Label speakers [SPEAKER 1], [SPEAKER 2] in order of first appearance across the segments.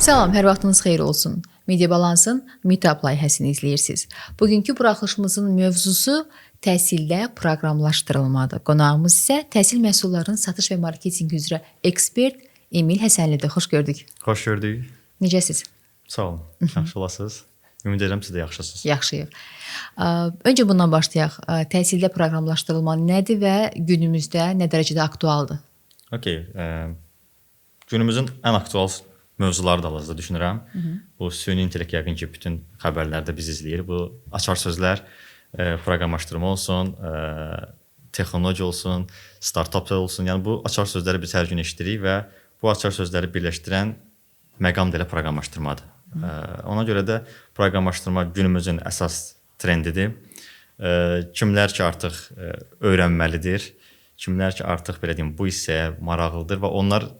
[SPEAKER 1] Salam, hər vaxtınız xeyir olsun. Media Balansın Meetup layihəsini izləyirsiniz. Bugünkü buraxılışımızın mövzusu təhsildə proqramlaşdırılmadır. Qonağımız isə təhsil məhsullarının satış və marketinq üzrə ekspert Emil Həsənlidir. Xoş gördük.
[SPEAKER 2] Xoş gördük.
[SPEAKER 1] Necəsiz?
[SPEAKER 2] Sağ olun. Yaxşı olasınız. Ümid edirəm siz də yaxşısınız.
[SPEAKER 1] Yaxşıyıq. Öncə bundan başlayaq. Təhsildə proqramlaşdırılma nədir və günümüzdə nə dərəcədə aktualdır?
[SPEAKER 2] Okay. Günümüzün ən aktual mövzuları da hal-hazırda düşünürəm. Bu süni intellekt yəqin ki, bütün xəbərlərdə biz izləyir. Bu açar sözlər, proqramlaşdırma olsun, texnologiya olsun, startup olsun. Yəni bu açar sözləri biz hər gün eşidirik və bu açar sözləri birləşdirən məqam da elə proqramlaşdırmadır. Ona görə də proqramlaşdırma günümüzün əsas trendidir. Kimlər ki, artıq öyrənməlidir, kimlər ki, artıq belə deyim, bu hissəyə maraqlıdır və onlar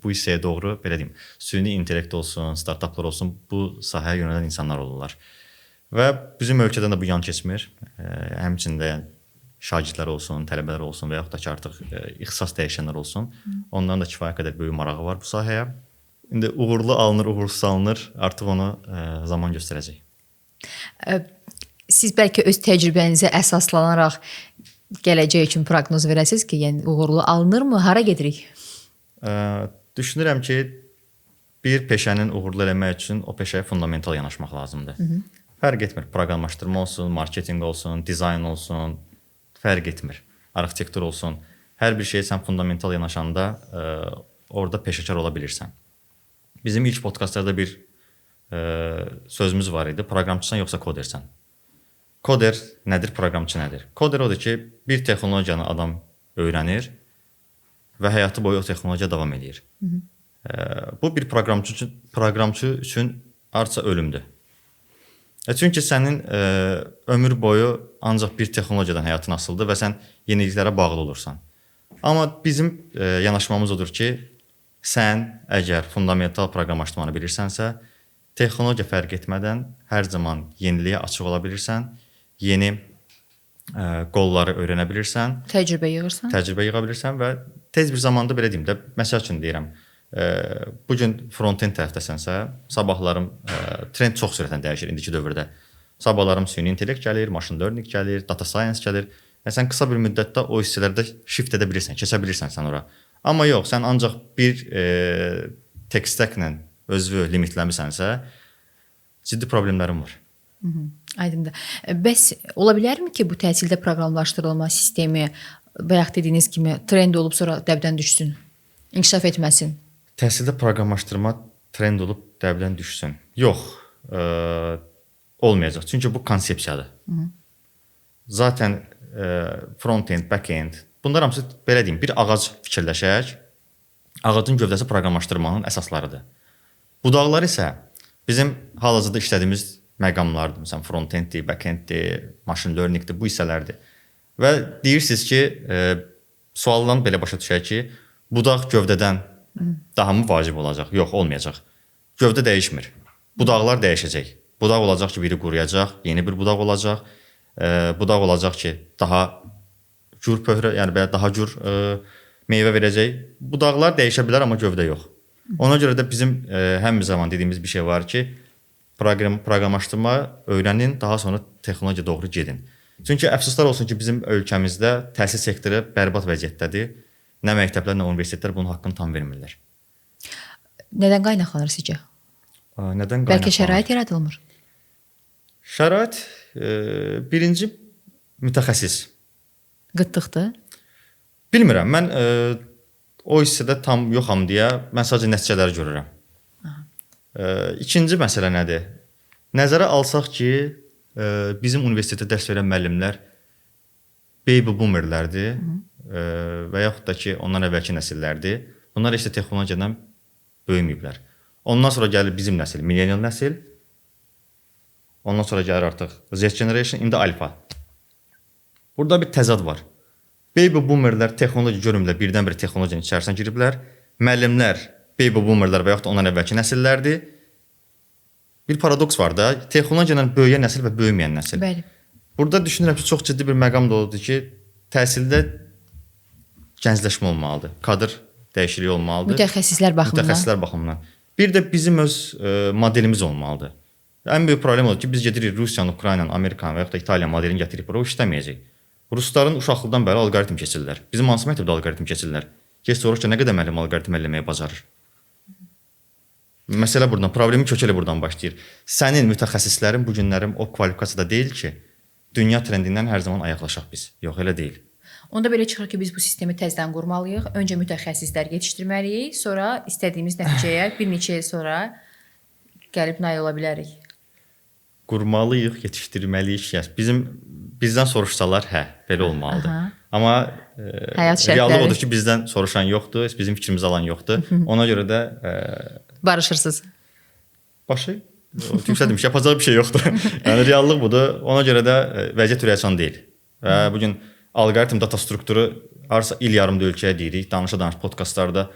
[SPEAKER 2] bu hissəyə doğru belə deyim, süni intellekt olsun, startuplar olsun, bu sahəyə yönələn insanlar olurlar. Və bizim ölkədən də bu yan keçmir. Həmçində şagirdlər olsun, tələbələr olsun və yaxud da ki, artıq ixtisas dəyişənlər olsun. Onların da kifayət qədər böyük marağı var bu sahəyə. İndi uğurlu alınır, uğursuz alınır. Artıq onu zaman göstərəcək.
[SPEAKER 1] Siz bəlkə öz təcrübənizə əsaslanaraq gələcək üçün proqnoz verəsiniz ki, yəni uğurlu alınırmı? Hara gedirik?
[SPEAKER 2] Düşünürəm ki, bir peşənin uğurlu eləmək üçün o peşəyə fundamental yanaşmaq lazımdır. Fərq etmir. Proqramlaşdırma olsun, marketinq olsun, dizayn olsun, fərq etmir. Arxitektur olsun. Hər bir şeyə sən fundamental yanaşanda orada peşəkar ola bilirsən. Bizim ilk podkastlarda bir sözümüz var idi. Proqramçısan yoxsa kodersən? Koder nədir, proqramçı nədir? Koder odur ki, bir texnologiyanı adam öyrənir və həyatı boyu o texnologiya davam edir. Bu bir proqramçı üçün artıq ölümdür. Çünki sənin ömür boyu ancaq bir texnologiyadan həyatın asılıdır və sən yeniliklərə bağlı olursan. Amma bizim yanaşmamız odur ki, sən əgər fundamental proqramlaşdırmanı bilirsənsə, texnologiya fərq etmədən hər zaman yeniliyə açıq ola bilirsən, yeni qolları öyrənə bilirsən,
[SPEAKER 1] Təcrübə yığa
[SPEAKER 2] bilirsən və tez bir zamanda belə deyim də, məsəl üçün deyirəm, bugün front-end tərəfdəsənsə, sabahlarım trend çox sürətlə dəyişir indiki dövrdə. Sabahlarım süni intellekt gəlir, machine learning gəlir, data science gəlir. Sən qısa bir müddətdə o hissələrdə shift edə bilirsən, keçə bilirsən sən ora. Amma yox, sən ancaq bir tech stack-lə özünü limitləmisənsə, ciddi problemlərin var.
[SPEAKER 1] Aydındır. Bəs ola bilərmi ki, bu təhsildə proqramlaşdırılma sistemi bayaq dediyiniz kimi trend olub sonra dəbdən düşsün, inkişaf etməsin?
[SPEAKER 2] Təhsildə proqramlaşdırma trend olub dəbdən düşsün. Yox, olmayacaq. Çünki bu konsepsiyadır. Zaten front-end, back-end, bunlar hamısı belə deyim, bir ağac fikirləşək, ağacın gövdəsi proqramlaşdırmanın əsaslarıdır. Budaqlar isə bizim hal-hazırda işlədiyimiz məqamlardır. Məsələn, front-enddir, back-enddir, machine learningdir, bu hissələrdir. Və deyirsiniz ki, sualdan belə başa düşək ki, budaq gövdədən daha mı vacib olacaq? Yox, olmayacaq. Gövdə dəyişmir. Budaqlar dəyişəcək. Budaq olacaq ki, biri quruyacaq, yeni bir budaq olacaq. Budaq olacaq ki, daha cür pöhrə, yəni belə daha cür meyvə verəcək. Budaqlar dəyişə bilər, amma gövdə yox. Ona görə də bizim həmin zaman dediyimiz bir şey var ki, proqramlaşdırma öyrənin, daha sonra texnologiya doğru gedin. Çünki əfsuslar olsun ki, bizim ölkəmizdə təhsil sektoru bərbad vəziyyətdədir. Nə məktəblər, nə universitetlər bunun haqqını tam vermirlər.
[SPEAKER 1] Nədən qaynaqlanır sizcə?
[SPEAKER 2] Nədən qaynaqlanır?
[SPEAKER 1] Bəlkə şərait yaradılmır?
[SPEAKER 2] Şərait birinci mütəxəssis.
[SPEAKER 1] Qıtlıqdır?
[SPEAKER 2] Bilmirəm, mən o hissədə tam yoxam deyə mən sadəcə nəticələri görürəm. İkinci məsələ nədir? Nəzərə alsaq ki, bizim universitetdə dərs verən müəllimlər baby boomerlərdir və yaxud da ki, ondan əvvəlki nəsillərdir. Bunlar heç də texnologiyadan böyüməyiblər. Ondan sonra gəlir bizim nəsil, millennial nəsil. Ondan sonra gəlir artıq Z generation, indi alfa. Burada bir təzad var. Baby boomerlər texnologiya görmürlər, birdən-bir texnologiyanın içərisinə giriblər. Müəllimlər baby boomerlər və yaxud da ondan əvvəlki nəsillərdir. Bir paradoks var da, texnologiyanın böyüyən nəsil və böyüməyən nəsil.
[SPEAKER 1] Bəli.
[SPEAKER 2] Burada düşünürəm ki, çox ciddi bir məqam da oldu ki, təhsildə gəncləşmə olmalıdır. Kadr dəyişikliyi olmalıdır.
[SPEAKER 1] Mütəxəssislər baxımından.
[SPEAKER 2] Mütəxəssislər baxımından. Bir də bizim öz modelimiz olmalıdır. Ən böyük problem odur ki, biz gedirik Rusiyanın, Ukraynanın, Amerikanın və yaxud da İtaliya modelini gətirib bura, o işləməyəcək. Rusların uşaqlıqdan bəri alqoritm keçirlər. Bizim hansı məktəbdə alqoritm keçirlər? Keç soruş ki, nə qədər müəllim alqoritm eləməyi bacarır? Məsələ buradan, problemi kökəli buradan başlayır. Sənin mütəxəssislərin bu günlərim o kvalifikasiyada deyil ki, dünya trendindən hər zaman ayaqlaşaq biz. Yox, elə deyil.
[SPEAKER 1] Onda belə çıxır ki, biz bu sistemi təzədən qurmalıyıq. Öncə mütəxəssislər yetişdirməliyik, sonra istədiyimiz nəticəyə bir neçə il sonra gəlib nail ola bilərik.
[SPEAKER 2] Qurmalıyıq, yetişdirməliyik. Bizdən soruşsalar, hə, belə olmalıdır.
[SPEAKER 1] Aha.
[SPEAKER 2] Amma
[SPEAKER 1] şərtləri.
[SPEAKER 2] Reallıq odur ki, bizdən soruşan yoxdur, bizim fikrimizi alan yoxdur. Ona görə də
[SPEAKER 1] barışırsınız.
[SPEAKER 2] Başı yüksəldim, yapacaq bir şey yoxdur. Yəni reallıq budur. Ona görə də vəziyyət ürəkacan deyil. Və bu gün alqoritm data strukturu harsa il yarımda ölkəyə deyirik, danışa-danış podkastlarda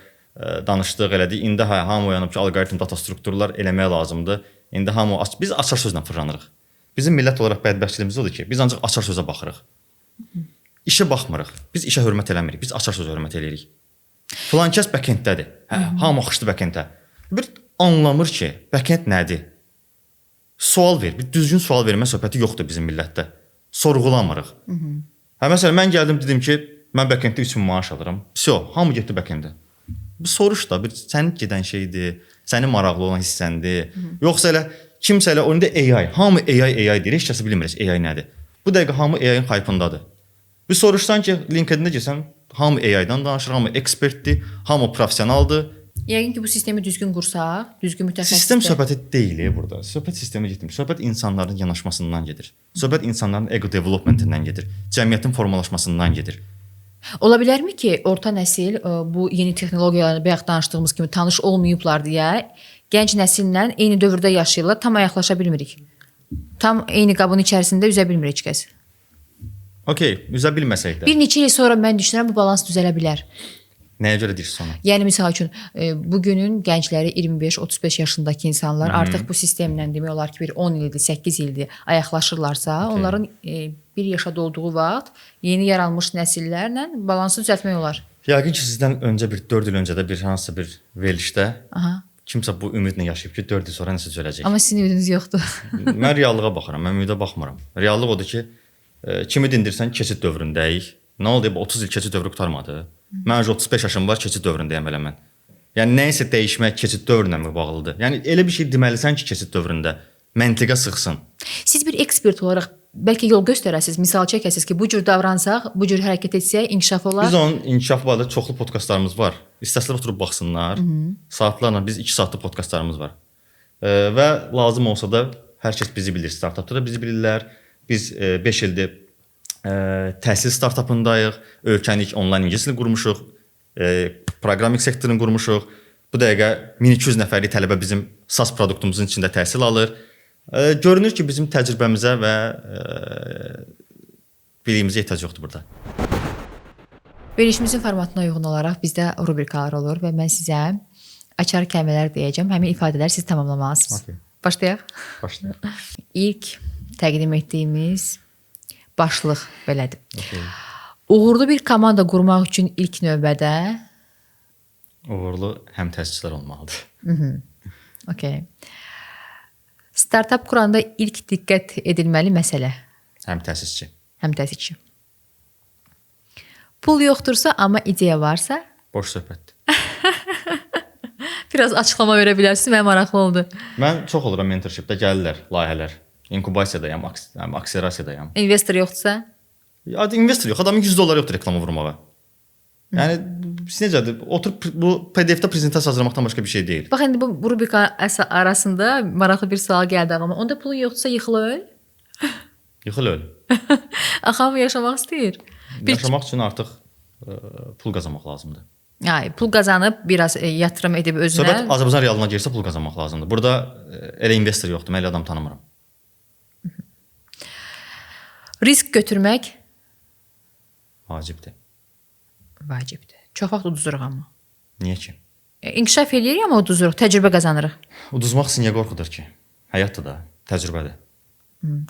[SPEAKER 2] danışdıq, elədik. İndi hamı oyanıb ki, alqoritm data strukturlar eləmək lazımdır. İndi hamı biz açar sözlə fırlanırıq. Bizim millət olaraq bədbəxtçiliyimiz odur ki, biz ancaq açar sözə baxırıq. İşə baxmırıq. Biz işə hörmət eləmirik. Biz açar sözə hörmət eləyirik. Filan kəs backenddədir. Hamı axışdı backenddə. Bir anlamır ki, backend nədir? Sual ver. Bir düzgün sual vermə söhbəti yoxdur bizim millətdə. Sorğulamırıq. Məsələn, mən gəldim dedim ki, mən backenddə 3000 maaş alıram. Vəsə, hamı getdi backenddə. Bir soruş da, bir sənin gedən şeydir, sənin maraqlı olan hissəndir. Yoxsa elə kimsə elə onda AI, hamı AI deyir, heç kəs bilmir AI nədir. Bu dəqiqə hamı AI-ın hype-ındadır. Bir soruşsan ki, LinkedIn-də gəlsən, hamı AI-dan danışır, hamı ekspertdir, hamı professionaldır.
[SPEAKER 1] Yəqin ki, bu sistemi düzgün qursaq, düzgün mütəxəssislər.
[SPEAKER 2] Sistem söhbəti deyil burada. Söhbət sistemə getmir. Söhbət insanların yanaşmasından gedir. Söhbət insanların ego developmentindən gedir. Cəmiyyətin formalaşmasından gedir.
[SPEAKER 1] Ola bilərmi ki, orta nəsil bu yeni texnologiyalarla bayaq danışdığımız kimi tanış olmayıblar deyə gənc nəsillə eyni dövrdə yaşayırlar, tam ayaqlaşa bilmirik. Tam eyni qabın içərisində üzə bilmir heç kəs.
[SPEAKER 2] Okey, üzə bilməsək də.
[SPEAKER 1] Bir neçə il sonra mən düşünürəm bu balans düzələ bilər.
[SPEAKER 2] Nəyə görə deyirsən ona?
[SPEAKER 1] Yəni misal üçün bugünün gəncləri 25-35 yaşındakı insanlar artıq bu sistemlə demək olar ki, bir 10 ildir, 8 ildir ayaqlaşırlarsa, onların bir yaşa dolduğu vaxt yeni yaranmış nəsillərlə balansı düzəltmək olar.
[SPEAKER 2] Yəqin ki, sizdən öncə bir 4 il öncə də bir hansısa bir verilişdə kimsə bu ümidlə yaşayıb ki, 4 il sonra nəsə düzələcək.
[SPEAKER 1] Amma sizin ümidiniz yoxdur.
[SPEAKER 2] Mən reallığa baxıram, mən ümidə baxmıram. Reallıq odur ki, kimi dindirsən keçid dövründəyik. Nə oldu? 30 il keçid dövrü qurtarmadı. Mən 35 yaşım var, keçid dövründəyəm elə mən. Yəni nəyisə dəyişmək keçid dövrünə mi bağlıdır? Yəni elə bir şey deməlisən ki, keçid dövründə məntiqə sıxsın.
[SPEAKER 1] Siz bir ekspert olaraq bəlkə yol göstərəsiniz, misal çəkəsiniz ki, bu cür davransaq, bu cür hərəkət etsək inkişaf olar.
[SPEAKER 2] Biz onun inkişafı barədə çoxlu podkastlarımız var. İstəsələr oturub baxsınlar. Saatlarla biz 2 saatlıq podkastlarımız var. Və lazım olsa da hər kəs bizi bilir, startapda da bizi bilirlər. Biz 5 ildir təhsil startapındayıq. Ölkənin ilk onlayn ingilis dilini qurmuşuq. Proqraming sektorunu qurmuşuq. Bu dəqiqə 1200 nəfərlik tələbə bizim SaaS produktumuzun içində təhsil alır. Görünür ki, bizim təcrübəmizə və biliyimizə ehtiyac yoxdur burada.
[SPEAKER 1] Verilişimizin formatına uyğun olaraq bizdə rubrikalar olur və mən sizə açar kəlmələr deyəcəm. Həmin ifadələri siz tamamlamalısınız.
[SPEAKER 2] Okay.
[SPEAKER 1] Başlayaq?
[SPEAKER 2] Başlayaq.
[SPEAKER 1] İlk təqdim etdiyimiz başlıq belədir.
[SPEAKER 2] Okay.
[SPEAKER 1] Uğurlu bir komanda qurmaq üçün ilk növbədə
[SPEAKER 2] uğurlu həm təsisçilər olmalıdır.
[SPEAKER 1] Okay. Startup quranda ilk diqqət edilməli məsələ.
[SPEAKER 2] Həm təsisçi.
[SPEAKER 1] Həm təsisçi. Pul yoxdursa, amma ideya varsa?
[SPEAKER 2] Boş söhbətdir.
[SPEAKER 1] Biraz açıqlama verə bilərsiniz, mənə maraqlı oldu.
[SPEAKER 2] Mən çox oluram mentorshipdə, gəlirlər layihələr. İnkubasiyadayam, akselerasiyadayam.
[SPEAKER 1] İnvestor yoxdursa?
[SPEAKER 2] İnvestor yox, adamın $100 yoxdur reklama vurmağa. Yəni necədir? Oturub bu PDF-də prezentasiya hazırlamaqdan başqa bir şey deyil.
[SPEAKER 1] Bax indi bu rubrika arasında maraqlı bir sual gəldi ağlıma. Onda pulun yoxdursa yıxıl öl.
[SPEAKER 2] Yıxıl öl.
[SPEAKER 1] Axı yaşamaq istəyir.
[SPEAKER 2] Yaşamaq üçün artıq pul qazanmaq lazımdır.
[SPEAKER 1] Ay, pul qazanıb biraz yatırım edib özünə.
[SPEAKER 2] Söhbət Azərbaycan realına girsə pul qazanmaq lazımdır. Burada elə investor yoxdur, mən elə adam tanımıram.
[SPEAKER 1] Risk götürmək
[SPEAKER 2] Vacibdir.
[SPEAKER 1] vacibdir. Çox vaxt uduzuruq amma.
[SPEAKER 2] Niyə ki?
[SPEAKER 1] İnkişaf eləyirik amma uduzuruq, təcrübə qazanırıq.
[SPEAKER 2] Uduzmaq niyə qorxudur ki? Həyatdır da, təcrübədir.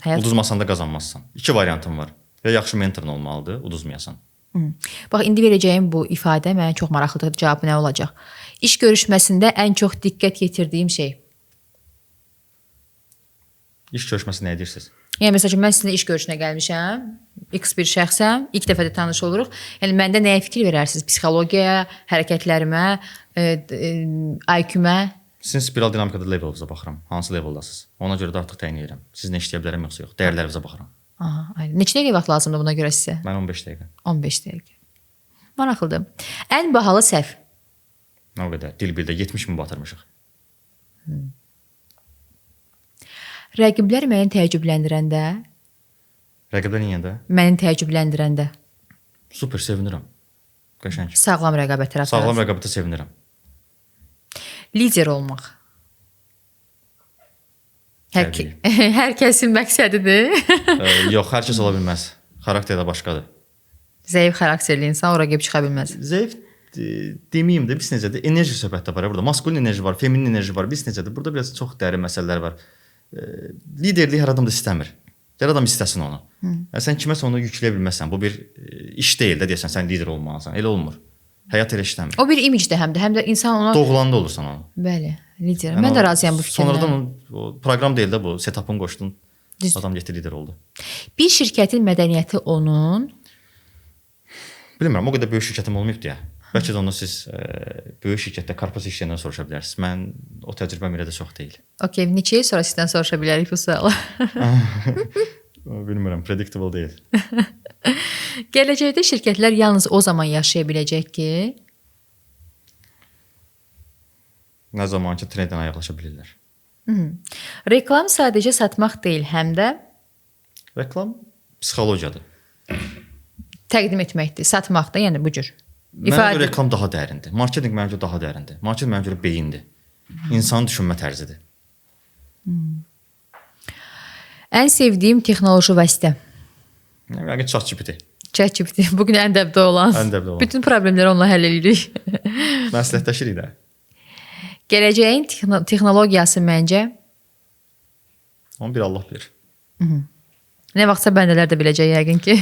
[SPEAKER 1] Həyat
[SPEAKER 2] Uduzmasan da qazanmazsan. İki variantın var. Ya yaxşı mentorun olmalıdır, uduzmayasan.
[SPEAKER 1] Bax, indi verəcəyim bu ifadə mənə çox maraqlıdır. Cavabı nə olacaq? İş görüşməsində ən çox diqqət yetirdiyim şey.
[SPEAKER 2] İş görüşməsi nə edirsiniz?
[SPEAKER 1] Yəni məsəl üçün mən sizinlə iş görüşünə gəlmişəm. X bir şəxsəm, ilk dəfə də tanış oluruq. Yəni məndə nəyə fikir verərsiniz? Psixologiyaya, hərəkətlərimə, IQ-mə?
[SPEAKER 2] Sizin spiral dinamikada levelinizə baxıram. Hansı leveldasınız? Ona görə də artıq təyin edirəm. Sizinlə işləyə bilərəm yoxsa yox? Dəyərlərinizə baxıram.
[SPEAKER 1] Aha, aynen. Neçə dəqiqə vaxt lazımdır buna görə sizə?
[SPEAKER 2] Mən 15 dəqiqə.
[SPEAKER 1] 15 dəqiqə. Maraqlıdır. Ən bahalı səhv.
[SPEAKER 2] Nə o qədər? Dil bildə 70 min batırmışıq.
[SPEAKER 1] Rəqiblər məni təəccübləndirəndə,
[SPEAKER 2] Rəqiblər yeyəndə
[SPEAKER 1] məni təəccübləndirəndə,
[SPEAKER 2] super sevinirəm. Qəşəng.
[SPEAKER 1] sağlam rəqabət tərəfdarı.
[SPEAKER 2] Sağlam rəqabətə sevinirəm.
[SPEAKER 1] Lider olmaq.
[SPEAKER 2] Təbii.
[SPEAKER 1] Hər kəsin məqsədidir.
[SPEAKER 2] Yox, hər kəs ola bilməz. Xarakter də başqadır.
[SPEAKER 1] Zəif xarakterli insan ora gəlib çıxa bilməz.
[SPEAKER 2] Zəif deməyim də, biz necədir? Enerji söhbətdə var burada. Maskulin enerji var, feminin enerji var. Biz necədir? Burada biraz çox dərin məsələlər var. Liderlik hər adam da istəmir. Hər adam istəsin onu. Sən kiməsə onu yükləyə bilməzsən. Bu bir iş deyil də deyəsən, sən lider olmalısan. Elə olmur. Həyat elə işləmir.
[SPEAKER 1] O bir imicdir həm də insan ona
[SPEAKER 2] Doğulanda olursan onu.
[SPEAKER 1] Bəli, lider. Mən də razıyam bu fikirlə.
[SPEAKER 2] Sonradan o proqram deyil də bu, setup'ını qoşdun.
[SPEAKER 1] Düz.
[SPEAKER 2] Adam getdi lider oldu.
[SPEAKER 1] Bir şirkətin mədəniyyəti onun
[SPEAKER 2] Bilmirəm, o qədər böyük şirkətim olmayıb deyə. Bəlkə də onu siz böyük şirkətdə korporasiya işlərindən soruşa bilərsiniz. Mən o təcrübəm elə də çox deyil.
[SPEAKER 1] Okay, neçə il sonra sizdən soruşa bilərik bu sualı?
[SPEAKER 2] Bilmirəm, predictable deyil.
[SPEAKER 1] Gələcəkdə şirkətlər yalnız o zaman yaşaya biləcək ki,
[SPEAKER 2] Nə zaman ki trenddən ayaqlaşa bilirlər.
[SPEAKER 1] reklam sadəcə satmaq deyil, həm də
[SPEAKER 2] Reklam psixologiyadır.
[SPEAKER 1] təqdim etməkdir, satmaq da, yəni bu cür.
[SPEAKER 2] Mənə görə reklam daha dərindir. Marketinq mənə görə daha dərindir. Marketinq mənə görə beyindir. İnsanın düşünmə tərzidir.
[SPEAKER 1] Ən sevdiyim texnoloji vasitə.
[SPEAKER 2] Yəni ChatGPT.
[SPEAKER 1] ChatGPT bu gün ən dəbdə olan.
[SPEAKER 2] Ən dəbdə olan.
[SPEAKER 1] Bütün problemləri onunla həll edirik.
[SPEAKER 2] Məsləhətləşirik də.
[SPEAKER 1] Gələcəyin texnologiyası məncə
[SPEAKER 2] Onu bir Allah bilir.
[SPEAKER 1] nə vaxtsa bəndələr də biləcək yəqin ki.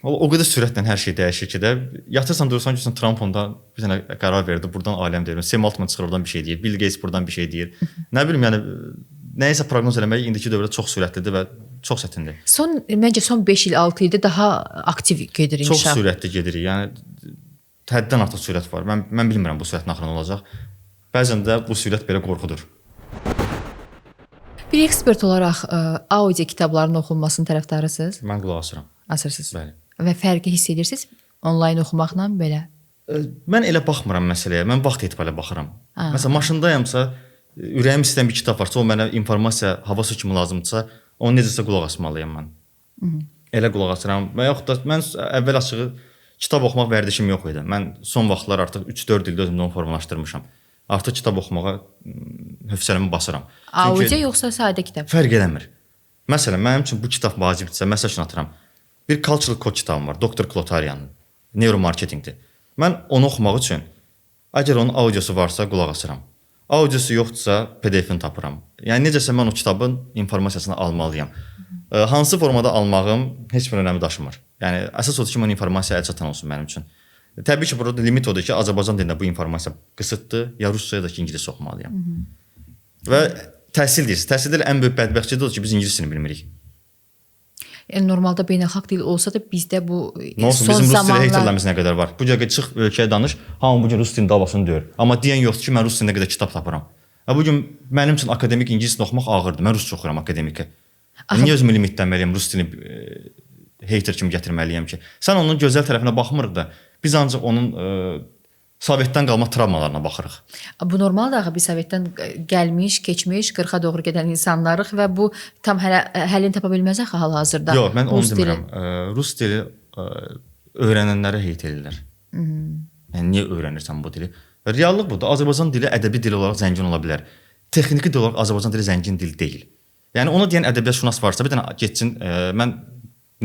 [SPEAKER 2] O qədər sürətlə hər şey dəyişir ki də, yatırsan durursan ki, Trump onda bir dənə qərar verdi, buradan aləm deyir. Sam Altman çıxır oradan bir şey deyir, Bill Gates buradan bir şey deyir. Nə bilim, yəni nəyisə proqnoz eləmək indiki dövrdə çox sürətlidir və çox çətindir.
[SPEAKER 1] Məncə son 5 il, 6 ildə daha aktiv gedir inkişaf.
[SPEAKER 2] Çox sürətli gedirik. Yəni həddən artıq sürət var. Mən bilmirəm bu sürətin axırı nə olacaq. Bəzən də bu sürət belə qorxudur.
[SPEAKER 1] Bir ekspert olaraq audio kitablarının oxunmasının tərəfdarısınız?
[SPEAKER 2] Mən qulaq asıram.
[SPEAKER 1] Asırsınız.
[SPEAKER 2] Bəli.
[SPEAKER 1] Və fərqi hiss edirsiniz onlayn oxumaqla belə?
[SPEAKER 2] Mən elə baxmıram məsələyə. Mən vaxt etibarilə baxıram. Məsələn, maşındayamsa, ürəyim istəyən bir kitab varsa, o mənə informasiya havası kimi lazımdırsa, onu necəsə qulaq asmalıyam mən. Elə qulaq asıram. Və yaxud da mən əvvəl açığı kitab oxumaq vərdişim yox idi. Mən son vaxtlar artıq 3-4 ildə özümdə onu formalaşdırmışam. Artıq kitab oxumağa hövsələmi basıram.
[SPEAKER 1] Audio yoxsa sadə kitab?
[SPEAKER 2] Fərq eləmir. Məsələn, mənim üçün bu kitab vacibdirsə, məsəl üçün atıram. Bir cultural code kitabım var, Dr. Klotarianın. Neuromarketingdir. Mən onu oxumaq üçün əgər onun audiosu varsa qulaq asıram. Audiosu yoxdursa PDF-ini tapıram. Yəni necəsə mən o kitabın informasiyasını almalıyam. Hansı formada almağım heç bir önəmi daşımır. Yəni əsas odur ki, mən informasiya əl çatan olsun mənim üçün. Təbii ki, burada limit odur ki, Azərbaycan dilində bu informasiya qısıtdır, ya rusca ya da ki, ingilis oxumalıyam. Və təhsil deyirsiniz. Təhsildə ən böyük bədbəxtçilik odur ki, biz ingilisini bilmirik.
[SPEAKER 1] Yəni normalda beynəlxalq dil olsa da bizdə bu
[SPEAKER 2] Olsun,
[SPEAKER 1] son
[SPEAKER 2] bizim rus dili
[SPEAKER 1] zamanlar
[SPEAKER 2] haterlərimiz nə qədər var. Bu dəqiqə çıx ölkəyə danış, hamı bu gün rus dilinin davasını döyür. Amma deyən yoxdur ki, mən rus dilində qədər kitab tapıram. Bu gün mənim üçün akademik ingilis dilini oxumaq ağırdır. Mən rusca oxuyuram akademikə. Niyə özümü limitləməliyəm, rus dilini hater kimi gətirməliyəm ki? Sən onun gözəl tərəfinə baxmırıq da, biz ancaq onun Sovetdən qalma travmalarına baxırıq.
[SPEAKER 1] Bu normaldır axı, biz Sovetdən gəlmiş, keçmiş, 40-a doğru gedən insanlarıq və bu tam həllini tapa bilməz axı hal-hazırda.
[SPEAKER 2] Yox, mən onu demirəm. Rus dili öyrənənlərə heyt edirlər. Yəni niyə öyrənirsən bu dili? Reallıq budur. Azərbaycan dili ədəbi dil olaraq zəngin ola bilər. Texniki dil olaraq Azərbaycan dili zəngin dil deyil. Yəni ona deyən ədəbiyyatşünas varsa, bir dənə getsin, mən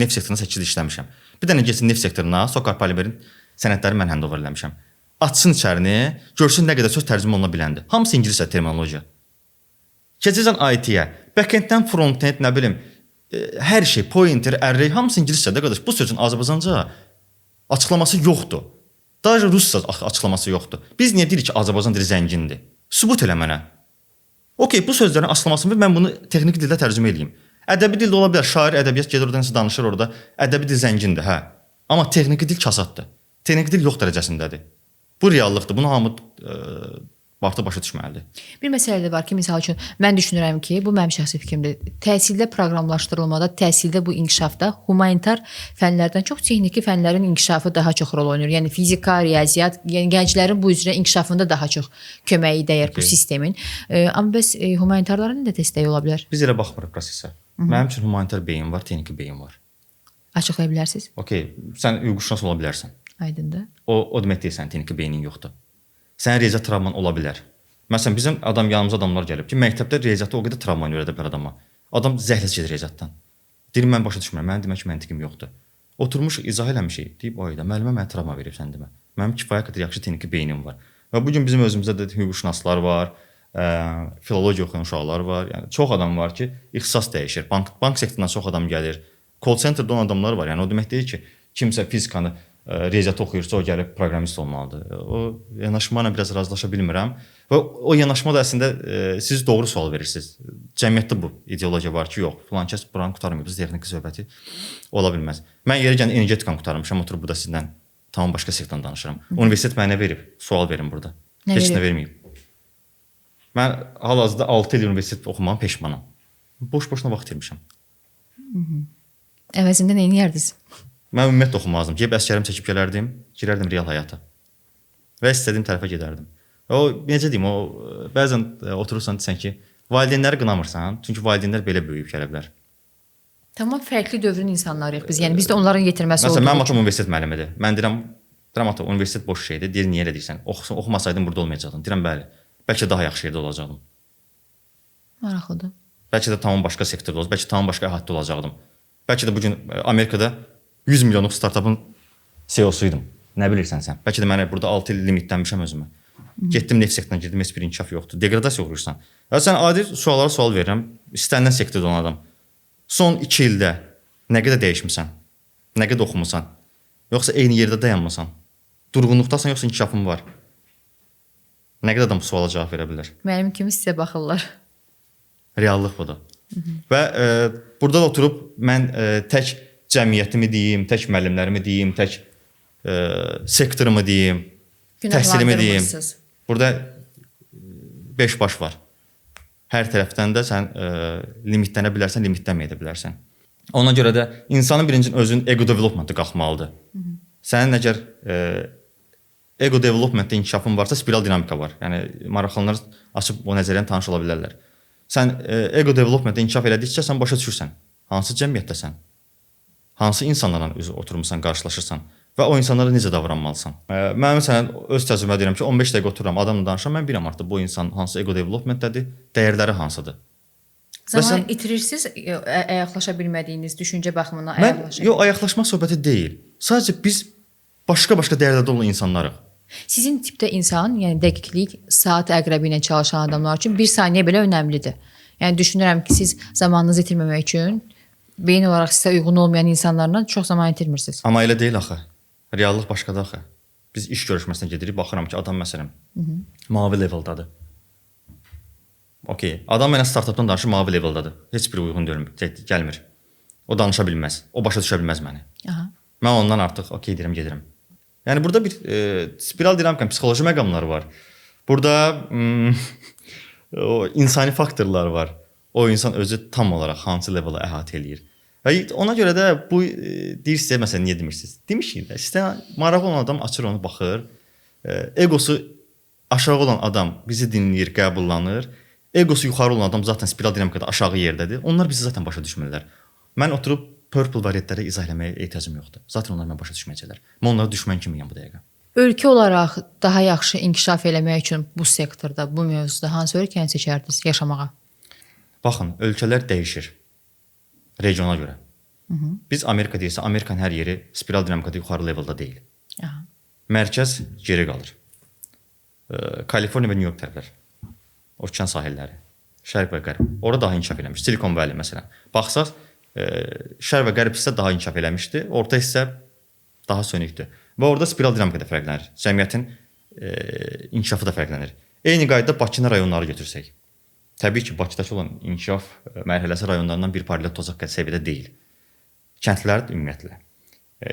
[SPEAKER 2] neft sektorunda 8 il işləmişəm. Bir dənə getsin neft sektoruna, Sokar Polimerin sənədləri mən handover eləmişəm. Açsın içərini, görsün nə qədər söz tərcümə oluna biləndir. Hamısı ingiliscə terminologiya. Keçəcəksən IT-yə, backenddən frontend, nə bilim, hər şey, pointer, array, hamısı ingiliscədir qardaş. Bu sözün Azərbaycanca Açıqlaması yoxdur. Daha rusca açıqlaması yoxdur. Biz niyə deyirik ki, Azərbaycan dili zəngindir? Sübut elə mənə. Okay, bu sözlərin açıqlamasını ver, mən bunu texniki dildə tərcümə edeyim. Ədəbi dildə ola bilər, şair ədəbiyyat gedir oradan danışır orada. Ədəbi dil zəngindir, hə. Amma texniki dil kasaddır. Texniki dil yox dərəcəsindədir. Bu reallıqdır. Bunu hamı artıq başa düşməlidir.
[SPEAKER 1] Bir məsələ də var ki, misal üçün mən düşünürəm ki, bu mənim şəxsi fikrimdir. Təhsildə proqramlaşdırılmada, təhsildə bu inkişafda humanitar fənlərdən çox texniki fənlərin inkişafı daha çox rol oynayır. Yəni fizika, riyaziyyat, yəni gənclərin bu üzrə inkişafında daha çox köməyi dəyər bu sistemin. Amma bəs humanitarların da dəstəyi ola bilər.
[SPEAKER 2] Biz elə baxmırıq prosesə. Mənim üçün humanitar beyin var, texniki beyin var.
[SPEAKER 1] Açıqlaya bilərsiniz?
[SPEAKER 2] Okay, sən hüquqşünas ola bilərsən.
[SPEAKER 1] Aydındır.
[SPEAKER 2] O demək deyil sənin texniki beynin yoxdur. Sənin riyaziyyat travman ola bilər. Məsələn, bizim yanımıza adamlar gəlib ki, məktəbdə riyaziyyatda o qədər travma öyrədə bilər adama. Adam zəhləs gedir riyaziyyatdan. Deyir, mən başa düşmürəm, mənim demək ki, məntiqim yoxdur. Oturmuşuq, izah eləmişik. Deyib, ayda, müəllimə mənə travma verib sən demə. Mənim kifayət qədər yaxşı texniki beynim var. Və bu gün bizim özümüzdə də hüquqşünaslar var, filologiya oxuyan uşaqlar var. Yəni çox adam var ki, ixtisas dəyişir. Bank sektorundan çox adam gəlir. Call centerdə olan adamlar var. Yəni o demək deyil ki, kimsə fizikanı riyaziyyat oxuyursa o gəlib proqramist olmalıdır. O yanaşma ilə biraz razılaşa bilmirəm. Və o yanaşmada əslində siz doğru sual verirsiniz. Cəmiyyətdə bu ideologiya var ki, yox, filan kəs buranı qurtarmayıb, biz texniki söhbəti ola bilməz. Mən yeri gələn energetikanı qurtarmışam, oturub burada sizdən tamam başqa sektordan danışıram. Universitet mənə verib, sual verin burada. Heç nə verməyib. Mən hal-hazırda 6 il universitet oxumağım peşmanam. Boş-boşuna vaxt itirmişəm.
[SPEAKER 1] Əvəzində nə edərdiniz?
[SPEAKER 2] Mən ümumiyyətlə oxumazdım. Gəlib əsgərimi çəkib gələrdim, girərdim real həyata. Və istədiyim tərəfə gedərdim. O necə deyim, o bəzən oturursan desən ki, valideynləri qınamırsan, çünki valideynlər belə böyüyüb gələ bilər.
[SPEAKER 1] Tamam, fərqli dövrün insanlarıyıq biz. Yəni biz də onların yetirməsi olduğu.
[SPEAKER 2] Məsələn, mənim atam universitet müəllimidir. Mən deyirəm, ata, universitet boş şeydir. Deyir, niyə elə deyirsən? Oxumasaydım burada olmayacaqdım. Deyirəm, bəli. Bəlkə daha yaxşı yerdə olacaqdım.
[SPEAKER 1] Maraqlıdır.
[SPEAKER 2] Bəlkə də tamam başqa sektorda olacaqdım. Bəlkə tamam başqa əhatədə olacaqdım. Bəlkə də bu gün Amerikada 100 milyonluq startapın CEO-suydum. Nə bilirsən sən? Bəlkə də mən burada 6 il limitlənmişəm özümə. Getdim neft sektoruna girdim, heç bir inkişaf yoxdur. Degradasiya uğrayırsan. Ya sən adi suallara sual verirəm. İstənilən sektorda olan adam. Son 2 ildə nə qədər dəyişmisən? Nə qədər oxumusan? Yoxsa eyni yerdə dayanmısan? Durğunluqdasan yoxsa inkişafın var? Nə qədər adam bu suala cavab verə bilər?
[SPEAKER 1] Mənim kimi sizə baxırlar.
[SPEAKER 2] Reallıq budur. Və burada da oturub mən tək cəmiyyətimi deyim, tək müəllimlərimi deyim, tək sektorumu deyim, təhsilimi deyim. Burada 5 baş var. Hər tərəfdən də sən limitlənə bilərsən, limitlənməyə də bilərsən. Ona görə də insanın birinci özünün ego developmenti qalxmalıdır. Sənin əgər ego developmentdə inkişafın varsa, spiral dinamika var. Yəni maraqlananlar açıb o nəzəriyyəni tanış ola bilərlər. Sən ego developmentdə inkişaf elədikcə sən başa düşürsən hansı cəmiyyətdəsən, hansı insanlarla oturmusan, qarşılaşırsan və o insanlara necə davranmalısan. Mən məsələn öz təcrübə deyirəm ki, 15 dəqiqə otururam, adamla danışıram, mən bilirəm artıq bu insan hansı ego developmentdədir, dəyərləri hansıdır.
[SPEAKER 1] Zaman itirirsiniz, ayaqlaşa bilmədiyiniz düşüncə baxımından
[SPEAKER 2] ayaqlaşa. Yox, ayaqlaşma söhbəti deyil. Sadəcə biz başqa-başqa dəyərlərdə olan insanlarıq.
[SPEAKER 1] Sizin tipdə insan, yəni dəqiqlik, saat əqrəbi ilə çalışan adamlar üçün 1 saniyə belə önəmlidir. Yəni düşünürəm ki, siz zamanınızı itirməmək üçün beyin olaraq sizə uyğun olmayan insanlarla çox zaman itirmirsiniz.
[SPEAKER 2] Amma elə deyil axı. Reallıq başqadır axı. Biz iş görüşməsinə gedirik, baxıram ki, adam məsələn mavi leveldadır. Okay, adam mənə startupdan danışır, mavi leveldadır. Heç bir uyğun gəlmir. O danışa bilməz. O başa düşə bilməz məni.
[SPEAKER 1] Aha.
[SPEAKER 2] Mən ondan artıq okay deyirəm, gedirəm. Yəni burada bir spiral dinamika, psixoloji məqamlar var. Burada o insani faktorlar var. O insan özü tam olaraq hansı levela əhatə eləyir. Və ona görə də bu deyirsə məsələn niyə demirsiniz? Demişik də. Sizdə maraqlı olan adam açır onu baxır. Egosu aşağı olan adam bizi dinləyir, qəbullanır. Egosu yuxarı olan adam zaten spiral dinamikada aşağı yerdədir. Onlar bizi zaten başa düşmürlər. Mən oturub purple variantları izah eləməyə ehtiyacım yoxdur. Zaten onlar mən başa düşməyəcəklər. Mən onlara düşmən kimiyəm bu dəqiqə.
[SPEAKER 1] Ölkə olaraq daha yaxşı inkişaf eləmək üçün bu sektorda, bu mövzuda hansı ölkəni seçərdiniz yaşamağa?
[SPEAKER 2] Baxın, ölkələr dəyişir. Regiona görə. Biz Amerika deyirsə, Amerikanın hər yeri spiral dinamikada yuxarı levelda deyil.
[SPEAKER 1] Aha.
[SPEAKER 2] Mərkəz geri qalır. Kaliforniya və New York tərəflər. Okean sahilləri. Şərq və Qərb. Orada daha inkişaf eləmiş. Silikon Valley məsələn. Baxsaq, Şərq və Qərb hissə daha inkişaf eləmişdi. Orta hissə daha sönükdür. Və orada spiral dinamika da fərqlənir. Cəmiyyətin inkişafı da fərqlənir. Eyni qaydada Bakının rayonları götürsək. Təbii ki, Bakıdakı olan inkişaf mərhələsi rayonlarından bir paralel tutacaq səviyyədə deyil. Kəndlər ümumiyyətlə.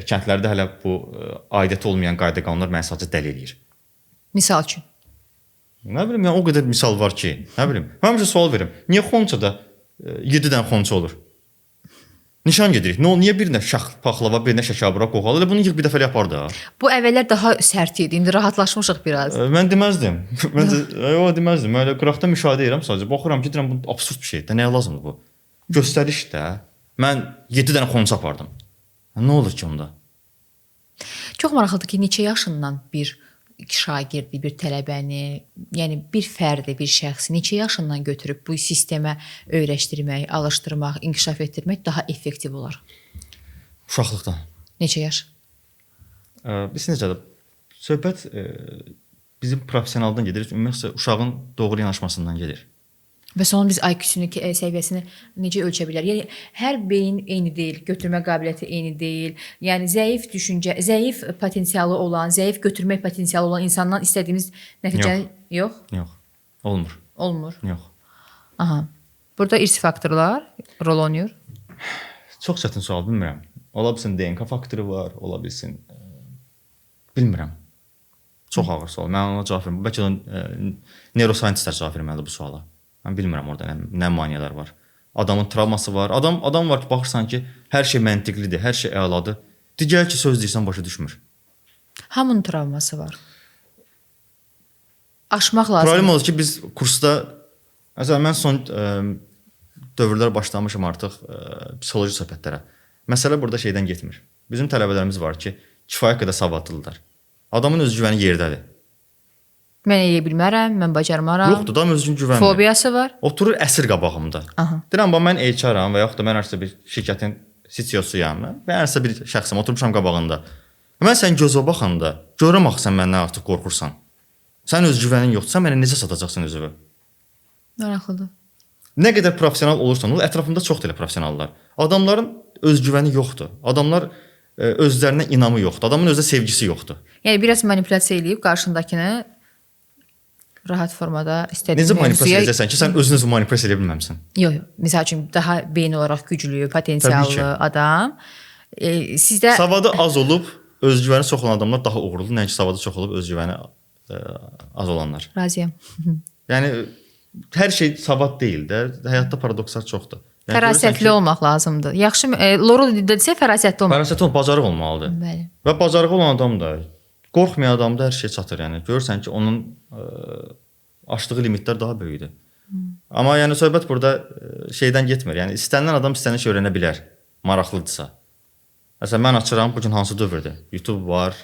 [SPEAKER 2] Kəndlərdə hələ bu aidiyyəti olmayan qayda qanunlar məni sadəcə dəli eləyir.
[SPEAKER 1] Misal üçün.
[SPEAKER 2] Nə bilim, yəni o qədər misal var ki, nə bilim. Mən bir sual verim. Niyə Xonçada 7 dənə xonça olur? Nişan gedirik. Niyə birinə şax paxlava, birinə şəkabura qoğal? Elə bunu yığ bir dəfə yapar da.
[SPEAKER 1] Bu əvvəllər daha sərt idi. İndi rahatlaşmışıq biraz.
[SPEAKER 2] Mən deməzdim. Yox, deməzdim. Elə qıraqda müşahidə edirəm sadəcə. Baxıram ki, deyirəm bu absurd bir şeydir. Nəyə lazımdır bu? Göstəriş də. Mən 7 dənə xonça apardım. Nə olur ki onda?
[SPEAKER 1] Çox maraqlıdır ki, neçə yaşından bir şagirdi, bir tələbəni, yəni bir fərdi, bir şəxsi neçə yaşından götürüb bu sistemə öyrəşdirmək, alışdırmaq, inkişaf etdirmək daha effektiv olar?
[SPEAKER 2] Uşaqlıqdan.
[SPEAKER 1] Neçə yaş?
[SPEAKER 2] Biz necədir? Söhbət bizim professionaldan gedir, ümumiyyətlə uşağın doğru yanaşmasından gedir.
[SPEAKER 1] Və sonra biz IQ-sunu, səviyyəsini necə ölçə bilərik? Yəni hər beyin eyni deyil, götürmə qabiliyyəti eyni deyil. Yəni zəif düşüncə, zəif potensialı olan, zəif götürmək potensialı olan insandan istədiyimiz nəticəni yox.
[SPEAKER 2] Yox. Olmur.
[SPEAKER 1] Olmur.
[SPEAKER 2] Yox.
[SPEAKER 1] Aha. Burada irsi faktorlar rol oynayır.
[SPEAKER 2] Çox çətin sual, bilmirəm. Ola bilsin DNK faktoru var, ola bilsin bilmirəm. Çox ağır sual. Mən ona cavab verməm. Bəlkə də neuroscientistlər cavab verməlidir bu suala. Mən bilmirəm orada nə maneələr var. Adamın travması var. Adam var ki, baxırsan ki, hər şey məntiqlidir, hər şey əladır. Digər ki, söz deyirsən başa düşmür.
[SPEAKER 1] Hamının travması var. Aşmaq lazım.
[SPEAKER 2] Problem odur ki, biz kursda məsələn mən son dövrlər başlamışam artıq psixoloji söhbətlərə. Məsələ burada şeydən getmir. Bizim tələbələrimiz var ki, kifayət qədər savadlıdırlar. Adamın özgüvəni yerdədir.
[SPEAKER 1] Mən edə bilmərəm, mən bacarmaram.
[SPEAKER 2] Yoxdur, adam özünün güvəni.
[SPEAKER 1] Fobiyası var.
[SPEAKER 2] Oturur əsir qabağımda. Deyirəm, mən HR-am və yaxud da mən hərsəsə bir şirkətin CTO-suyam. Mən hərsəsə bir şəxsəm, oturmuşam qabağında. Mən sən gözə baxanda, görürəm axı sən məndən artıq qorxursan. Sən özgüvənin yoxdur, sən mənə necə satacaqsan özünü?
[SPEAKER 1] Maraqlıdır.
[SPEAKER 2] Nə qədər professional olursan, ətrafında çox elə professionallar. Adamların özgüvəni yoxdur. Adamlar özlərinə inamı yoxdur. Adamın özünə sevgisi yoxdur.
[SPEAKER 1] Yəni biraz manipulyasiya eləyib qarşındakını rahat formada istədiyin
[SPEAKER 2] necə manipulyasiya edəcəksən ki, sən özünü manipulyasiya edə bilməmsən?
[SPEAKER 1] Yox. Məsəl üçün daha beyin olaraq güclü, potensiallı adam. Sizdə
[SPEAKER 2] savadı az olub, özgüvəni çox olan adamlar daha uğurludur. Nəinki savadı çox olub, özgüvəni az olanlar.
[SPEAKER 1] Razıyam.
[SPEAKER 2] Yəni hər şey savad deyil də. Həyatda paradokslar çoxdur. Yəni,
[SPEAKER 1] fərasətli olmaq lazımdır. Yaxşı, Loro desə fərasətli olmaq.
[SPEAKER 2] Fərasətli olmaq, bacarıq olmalıdır.
[SPEAKER 1] Bəli.
[SPEAKER 2] Və bacarığı olan adam da, qorxmayan adam da hər şey çatır. Yəni görürsən ki, onun aşdığı limitlər daha böyükdür. Amma yəni söhbət burada şeydən getmir. Yəni istənilən adam istənilən şey öyrənə bilər, maraqlıdırsa. Məsələn, mən açıram, bu gün hansı dövrdür? YouTube var,